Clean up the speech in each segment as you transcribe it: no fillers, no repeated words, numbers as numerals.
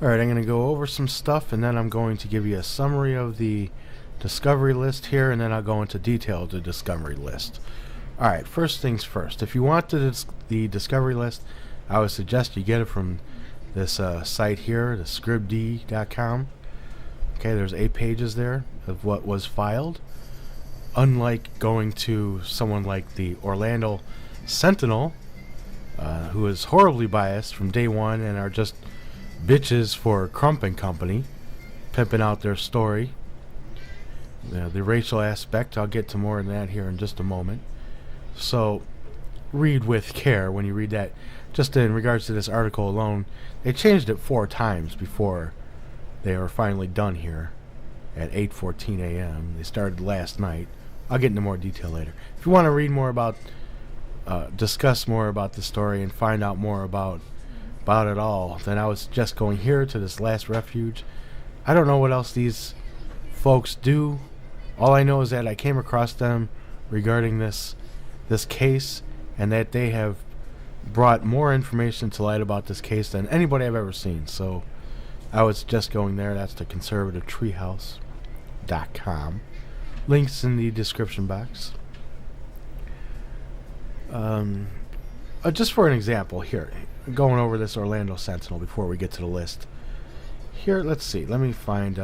Alright, I'm going to go over some stuff, and then I'm going to give you a summary of the discovery list here, and then I'll go into detail of the discovery list. Alright, first things first. If you want the discovery list, I would suggest you get it from this site here, the scribd.com. Okay, there's 8 pages there of what was filed. Unlike going to someone like the Orlando Sentinel, who is horribly biased from day one and are just bitches for Crump and Company, pimping out their story. The racial aspect, I'll get to more than that here in just a moment. So, read with care when you read that. Just in regards to this article alone, they changed it 4 times before they were finally done here at 8:14 a.m. They started last night. I'll get into more detail later. If you want to read more about, discuss more about the story and find out more about it all, then I would suggest going here to this Last Refuge. I don't know what else these folks do. All I know is that I came across them regarding this case, and that they have brought more information to light about this case than anybody I've ever seen. So I would suggest going there. That's the conservativetreehouse.com. Links in the description box. Just for an example here, going over this Orlando Sentinel before we get to the list. Here, let's see. Let me find...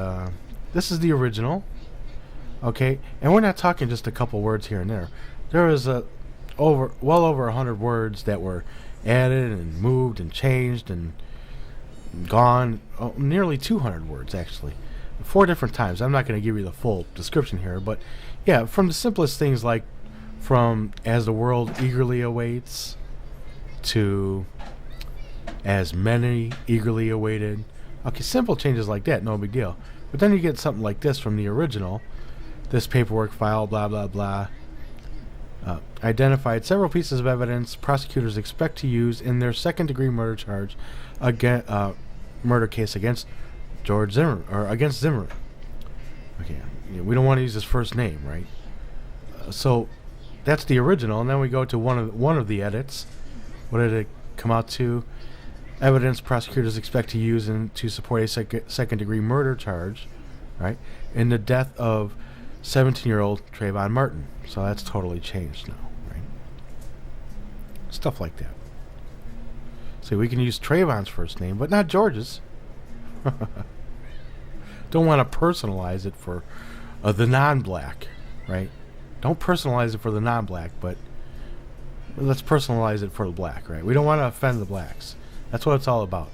this is the original. Okay, and we're not talking just a couple words here and there. There is well over 100 words that were added and moved and changed and gone. Nearly 200 words, actually. 4 different times. I'm not going to give you the full description here, but yeah, from the simplest things like from As the World Eagerly Awaits to As Many Eagerly Awaited. Okay, simple changes like that, no big deal. But then you get something like this from the original. This paperwork file, blah, blah, blah. Identified several pieces of evidence prosecutors expect to use in their second-degree murder charge, murder case against George Zimmerman, or against Zimmerman. Okay, we don't want to use his first name, right? So that's the original, and then we go to one of the edits. What did it come out to? Evidence prosecutors expect to use to support a second-degree murder charge, right, in the death of 17-year-old Trayvon Martin. So that's totally changed now, right? Stuff like that. So we can use Trayvon's first name, but not George's. Don't want to personalize it for the non-black, right? Don't personalize it for the non-black, but let's personalize it for the black, right? We don't want to offend the blacks. That's what it's all about.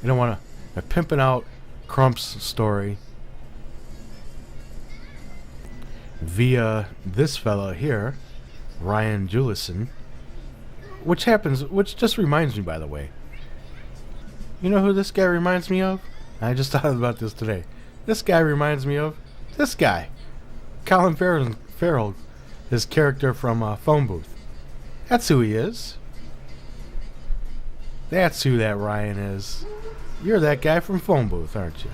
You don't want to... They're pimping out Crump's story via this fella here, Ryan Jewison, which just reminds me, by the way. You know who this guy reminds me of? I just thought about this today. This guy reminds me of this guy, Colin Farrell, his character from Phone Booth. That's who he is. That's who that Ryan is. You're that guy from Phone Booth, aren't you?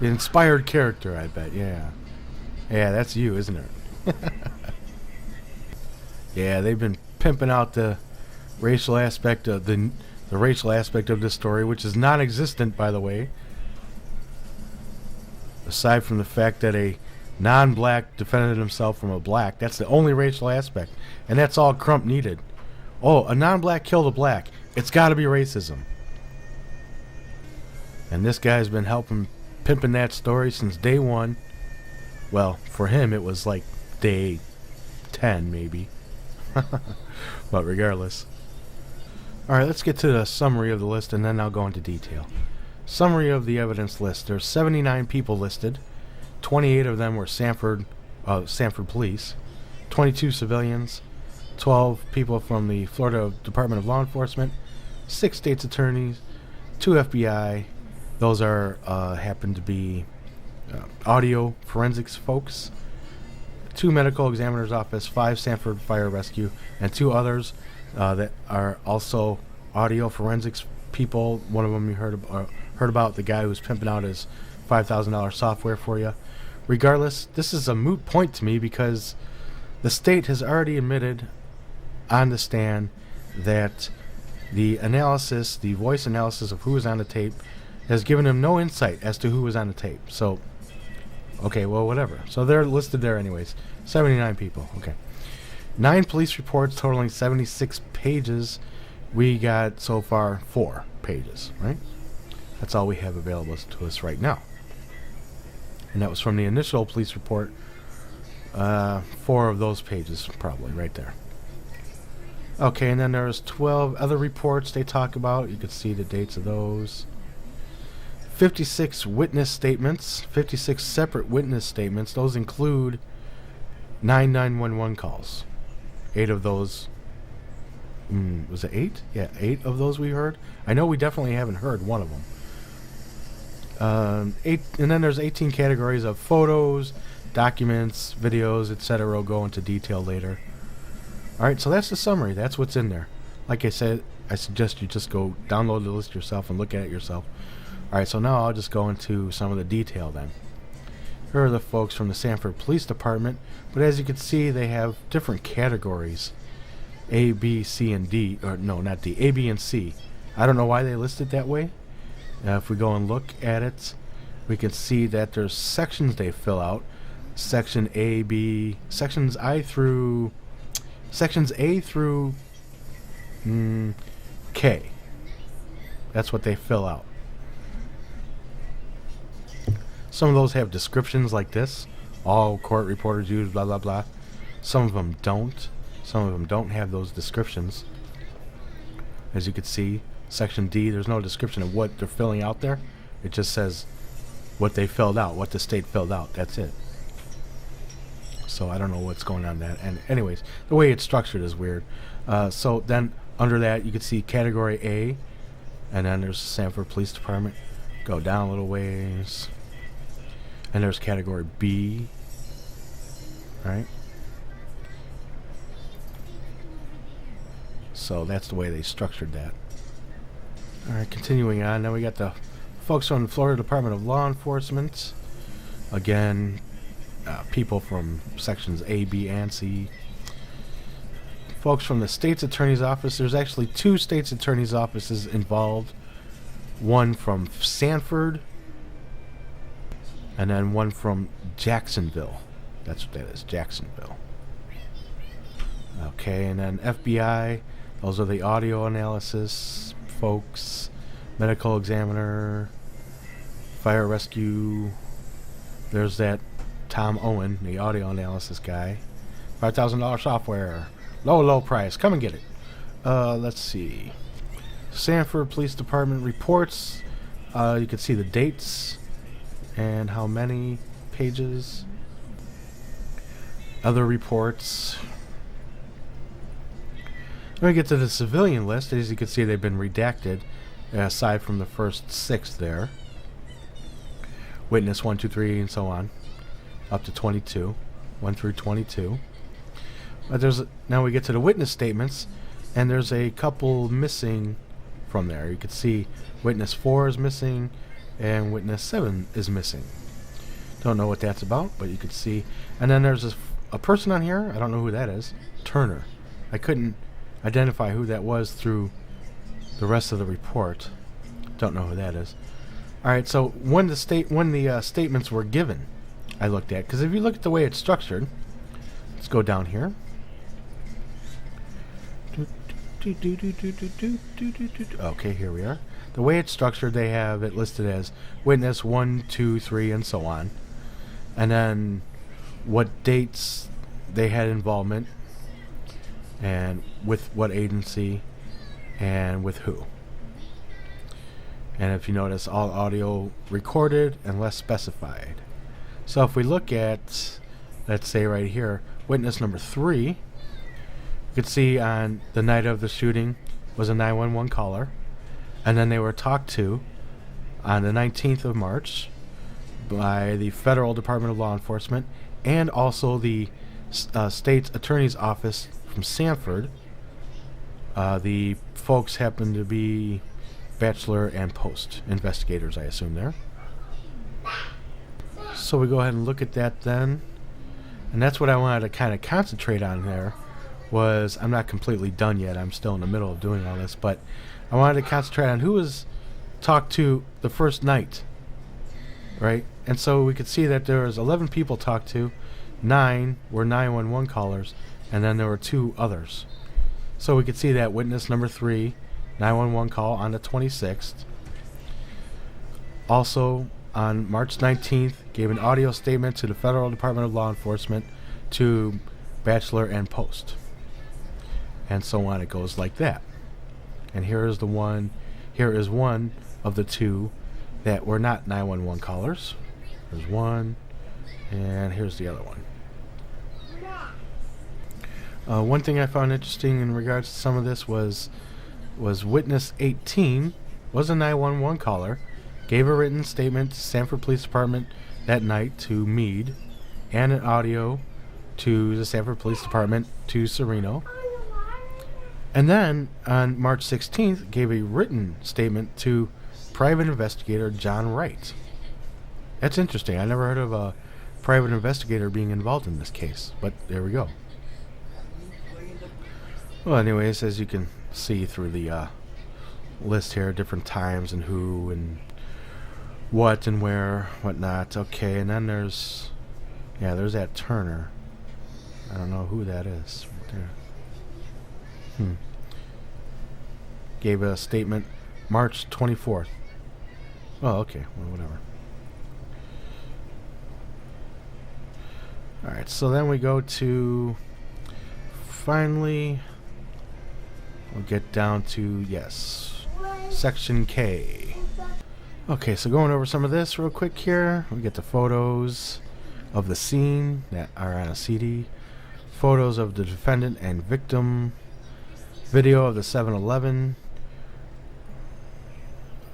The inspired character, I bet. Yeah. Yeah, that's you, isn't it? Yeah, they've been pimping out the racial aspect of the racial aspect of this story, which is non-existent, by the way. Aside from the fact that a non-black defended himself from a black, that's the only racial aspect, and that's all Crump needed. Oh, a non-black killed a black. It's got to be racism. And this guy's been pimping that story since day one. Well, for him, it was like day 10, maybe. But regardless. Alright, let's get to the summary of the list, and then I'll go into detail. Summary of the evidence list. There's 79 people listed. 28 of them were Sanford police. 22 civilians. 12 people from the Florida Department of Law Enforcement. 6 state's attorneys. 2 FBI. Those are happen to be audio forensics folks. 2 medical examiner's office, 5 Sanford Fire Rescue, and 2 others that are also audio forensics people. One of them you heard about, the guy who's pimping out his $5,000 software for you. Regardless, this is a moot point to me because the state has already admitted on the stand that the analysis, the voice analysis of who is on the tape, has given him no insight as to who was on the tape. So, okay, well, whatever. So they're listed there anyways. 79 people. Okay. 9 police reports totaling 76 pages. We got so far 4 pages, right? That's all we have available to us right now. And that was from the initial police report. 4 of those pages probably right there. Okay, and then there's 12 other reports they talk about. You can see the dates of those. 56 witness statements, 56 separate witness statements. Those include 9 911 calls. 8 of those, was it 8? Yeah, 8 of those we heard. I know we definitely haven't heard one of them. 8, and then there's 18 categories of photos, documents, videos, etc. We'll go into detail later. Alright, so that's the summary. That's what's in there. Like I said, I suggest you just go download the list yourself and look at it yourself. Alright, so now I'll just go into some of the detail then. Here are the folks from the Sanford Police Department, but as you can see, they have different categories. A, B, C, and D. Or no, not D. A, B, and C. I don't know why they list it that way. If we go and look at it, we can see that there's sections they fill out. Section A, B, sections A through K. That's what they fill out. Some of those have descriptions like this. All court reporters use blah blah blah. Some of them don't. Some of them don't have those descriptions. As you can see, section D, there's no description of what they're filling out there. It just says what they filled out, what the state filled out. That's it. So I don't know what's going on there. And anyways, the way it's structured is weird. So then under that, you can see category A, and then there's the Sanford Police Department. Go down a little ways. And there's category B. Right? So that's the way they structured that. Alright, continuing on. Now we got the folks from the Florida Department of Law Enforcement. Again, people from sections A, B, and C. Folks from the State's Attorney's Office. There's actually 2 State's Attorney's Offices involved. One from Sanford, and then one from Jacksonville. That's what that is, Jacksonville. Okay, and then FBI. Those are the audio analysis folks. Medical examiner. Fire rescue. There's that Tom Owen, the audio analysis guy. $5,000 software. Low price. Come and get it. Let's see. Sanford Police Department reports. You can see the dates and how many pages. Other reports. When we get to the civilian list, as you can see, they've been redacted, aside from the first 6 there. Witness 1, 2, 3, and so on, up to 22, 1 through 22. But now we get to the witness statements, and there's a couple missing from there. You can see witness 4 is missing, and witness 7 is missing. Don't know what that's about, but you can see. And then there's a person on here. I don't know who that is. Turner. I couldn't identify who that was through the rest of the report. Don't know who that is. All right. So when the statements were given, I looked at, because if you look at the way it's structured, let's go down here. Okay, here we are. The way it's structured, they have it listed as witness 1, 2, 3, and so on. And then what dates they had involvement, and with what agency, and with who. And if you notice, all audio recorded unless specified. So if we look at, let's say right here, witness number 3, you could see on the night of the shooting was a 911 caller, and then they were talked to on the 19th of March by the Federal Department of Law Enforcement and also the State's Attorney's Office from Sanford. The folks happen to be bachelor and post investigators, I assume there. So we go ahead and look at that then. And that's what I wanted to kind of concentrate on there. Was I'm not completely done yet. I'm still in the middle of doing all this, but I wanted to concentrate on who was talked to the first night, right? And so we could see that there was 11 people talked to, 9 were 911 callers, and then there were 2 others. So we could see that witness number 3, 911 call on the 26th. Also, on March 19th, gave an audio statement to the Federal Department of Law Enforcement, to Bachelor and Post. And so on, it goes like that. And here is one of the 2 that were not 911 callers. There's one, and here's the other one. One thing I found interesting in regards to some of this was witness 18 was a 911 caller, gave a written statement to Sanford Police Department that night to Meade, and an audio to the Sanford Police Department to Sereno. And then on March 16th, gave a written statement to private investigator John Wright. That's interesting. I never heard of a private investigator being involved in this case, but there we go. Well, anyways, as you can see through the list here, different times and who and what and where, whatnot. Okay, and then there's that Turner. I don't know who that is right there. Gave a statement March 24th. Oh, okay. Well, whatever. Alright, so then we go to... Finally... We'll get down to, yes, Section K. Okay, so going over some of this real quick here. We get the photos of the scene that are on a CD. Photos of the defendant and victim. Video of the 7-Eleven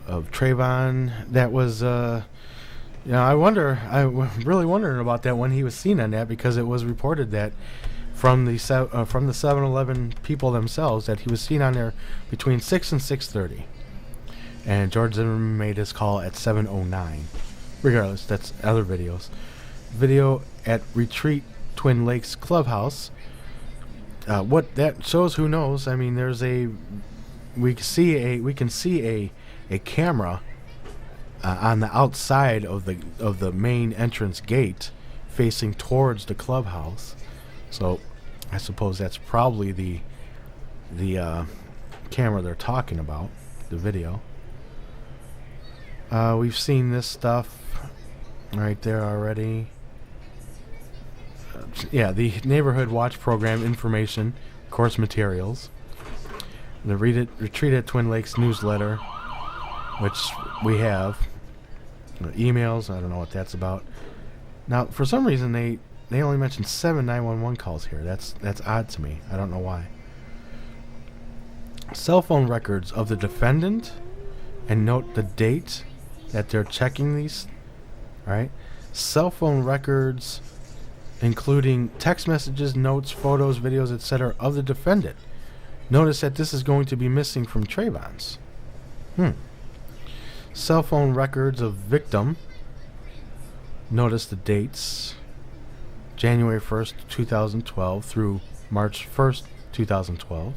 of Trayvon. That was, I'm really wondering about that when he was seen on that, because it was reported that from the 7-Eleven people themselves that he was seen on there between 6 and 6:30. And George Zimmerman made his call at 7:09. Regardless, that's other videos. Video at Retreat Twin Lakes Clubhouse. What that shows, who knows? I mean, we can see a camera on the outside of the main entrance gate, facing towards the clubhouse. So, I suppose that's probably the camera they're talking about, the video. We've seen this stuff right there already. The Neighborhood Watch Program information, course materials. The Retreat at Twin Lakes newsletter, which we have. Emails, I don't know what that's about. Now, for some reason, they only mentioned 7 911 calls here. That's odd to me. I don't know why. Cell phone records of the defendant, and note the date that they're checking these. Right? Cell phone records, including text messages, notes, photos, videos, etc. of the defendant. Notice that this is going to be missing from Trayvon's. Cell phone records of victim. Notice the dates. January 1st, 2012 through March 1st, 2012.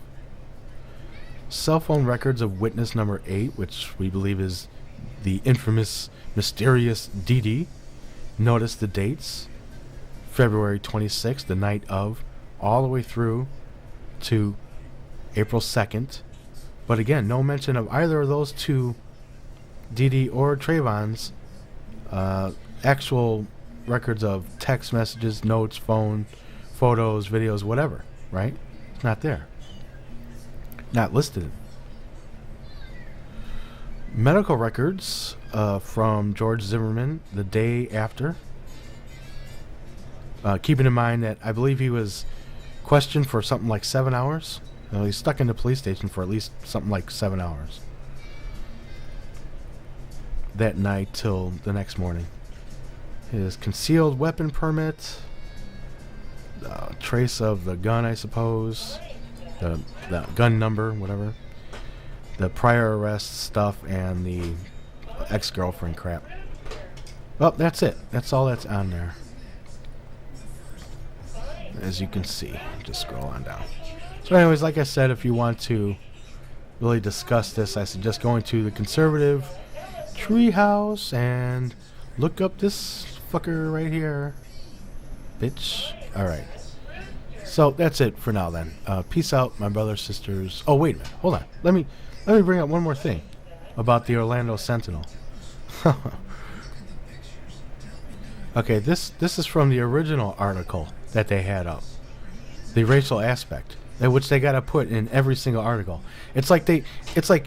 Cell phone records of witness number 8, which we believe is the infamous, mysterious DeeDee. Notice the dates. February 26th, the night of, all the way through to April 2nd. But again, no mention of either of those two, DeeDee or Trayvon's, actual records of text messages, notes, phone, photos, videos, whatever, right? It's not there. Not listed. Medical records from George Zimmerman the day after. Keeping in mind that I believe he was questioned for something like 7 hours. He's stuck in the police station for at least something like 7 hours. That night till the next morning. His concealed weapon permit. Trace of the gun, I suppose. The gun number, whatever. The prior arrest stuff and the ex-girlfriend crap. Well, that's it. That's all that's on there. As you can see. Just scroll on down. So anyways, like I said, if you want to really discuss this, I suggest going to the conservative treehouse and look up this fucker right here. Bitch. Alright. So that's it for now then. Peace out, my brothers, sisters. Oh, wait a minute. Hold on. Let me bring up one more thing about the Orlando Sentinel. Okay, this is from the original article that they had up. The racial aspect, which they gotta put in every single article. It's like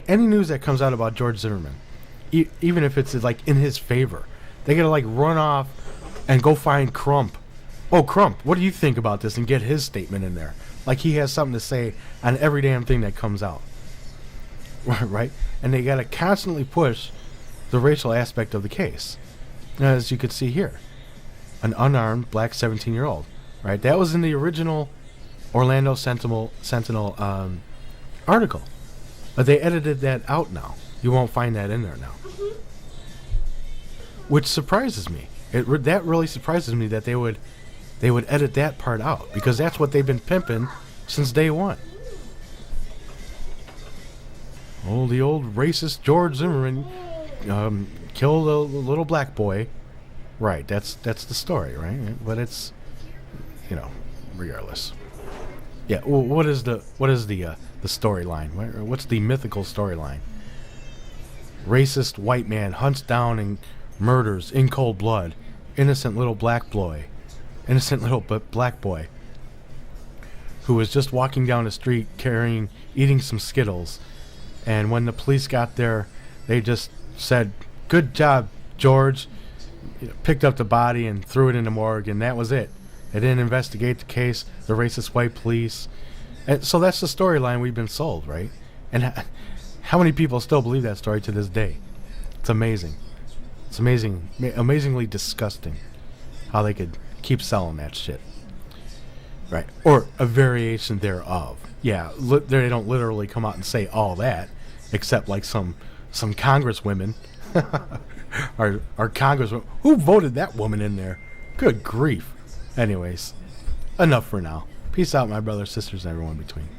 any news that comes out about George Zimmerman, even if it's like in his favor, they gotta like run off and go find Crump. Oh, Crump, what do you think about this? And get his statement in there. Like he has something to say on every damn thing that comes out. Right? And they gotta constantly push the racial aspect of the case. As you could see here. An unarmed black 17-year-old. Right? That was in the original Orlando Sentinel article. But they edited that out now. You won't find that in there now. Which surprises me. That really surprises me that they would edit that part out, because that's what they've been pimping since day one. Oh, the old racist George Zimmerman killed a little black boy. Right, that's the story, right? But it's, regardless. Yeah, well, what is the storyline? What's the mythical storyline? Racist white man hunts down and murders in cold blood innocent little black boy who was just walking down the street eating some Skittles, and when the police got there, they just said, "Good job, George," picked up the body and threw it in the morgue, and that was it. They didn't investigate the case, the racist white police. And so that's the storyline we've been sold, right? And how many people still believe that story to this day? It's amazing. It's amazingly disgusting how they could keep selling that shit. Right. Or a variation thereof. Yeah, they don't literally come out and say all that, except like some congresswomen. our congresswoman. Who voted that woman in there? Good grief. Anyways, enough for now. Peace out, my brothers, sisters, and everyone between.